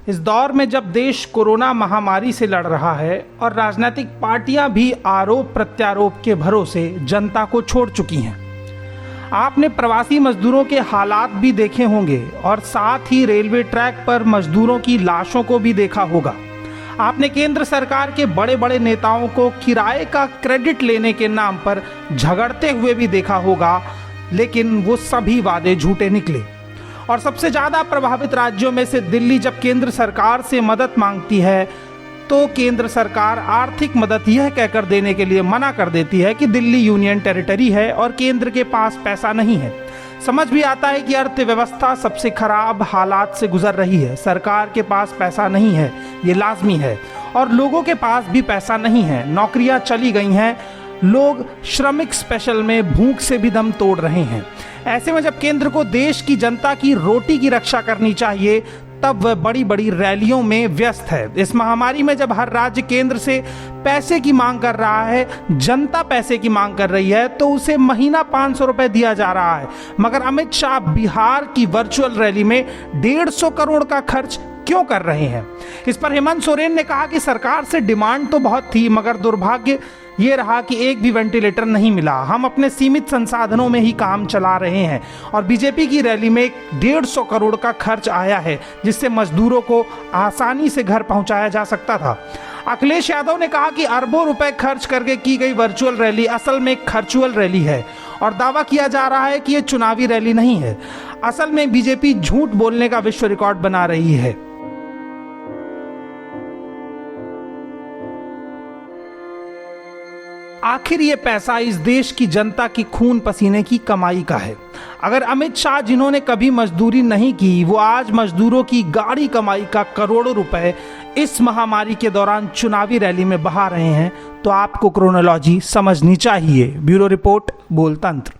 इस दौर में जब देश कोरोना महामारी से लड़ रहा है और राजनीतिक पार्टियां भी आरोप प्रत्यारोप के भरोसे जनता को छोड़ चुकी हैं। आपने प्रवासी मजदूरों के हालात भी देखे होंगे और साथ ही रेलवे ट्रैक पर मजदूरों की लाशों को भी देखा होगा। आपने केंद्र सरकार के बड़े बड़े नेताओं को किराए का क्रेडिट लेने के नाम पर झगड़ते हुए भी देखा होगा, लेकिन वो सभी वादे झूठे निकले। और सबसे ज़्यादा प्रभावित राज्यों में से दिल्ली जब केंद्र सरकार से मदद मांगती है तो केंद्र सरकार आर्थिक मदद यह कहकर देने के लिए मना कर देती है कि दिल्ली यूनियन टेरिटरी है और केंद्र के पास पैसा नहीं है। समझ भी आता है कि अर्थव्यवस्था सबसे खराब हालात से गुजर रही है, सरकार के पास पैसा नहीं है, ये लाजमी है, और लोगों के पास भी पैसा नहीं है। नौकरियां चली गई हैं, लोग श्रमिक स्पेशल में भूख से भी दम तोड़ रहे हैं। ऐसे में जब केंद्र को देश की जनता की रोटी की रक्षा करनी चाहिए, तब वह बड़ी बड़ी रैलियों में व्यस्त है। इस महामारी में जब हर राज्य केंद्र से पैसे की मांग कर रहा है, जनता पैसे की मांग कर रही है, तो उसे महीना 500 रुपए दिया जा रहा है। मगर अमित शाह बिहार की वर्चुअल रैली में 150 करोड़ का खर्च क्यों कर रहे हैं? इस पर हेमंत सोरेन ने कहा कि सरकार से डिमांड तो बहुत थी, मगर दुर्भाग्य ये रहा कि एक भी वेंटिलेटर नहीं मिला। हम अपने सीमित संसाधनों में ही काम चला रहे हैं। और बीजेपी की रैली में 150 करोड़ का खर्च आया है, जिससे मजदूरों को आसानी से घर पहुंचाया जा सकता था। अखिलेश यादव ने कहा कि अरबों रुपए खर्च करके की गई वर्चुअल रैली असल में एक खर्चुअल रैली है, और दावा किया जा रहा है कि ये चुनावी रैली नहीं है। असल में बीजेपी झूठ बोलने का विश्व रिकॉर्ड बना रही है। आखिर ये पैसा इस देश की जनता की खून पसीने की कमाई का है। अगर अमित शाह, जिन्होंने कभी मजदूरी नहीं की, वो आज मजदूरों की गाढ़ी कमाई का करोड़ों रुपए इस महामारी के दौरान चुनावी रैली में बहा रहे हैं, तो आपको क्रोनोलॉजी समझनी चाहिए। ब्यूरो रिपोर्ट, बोल तंत्र।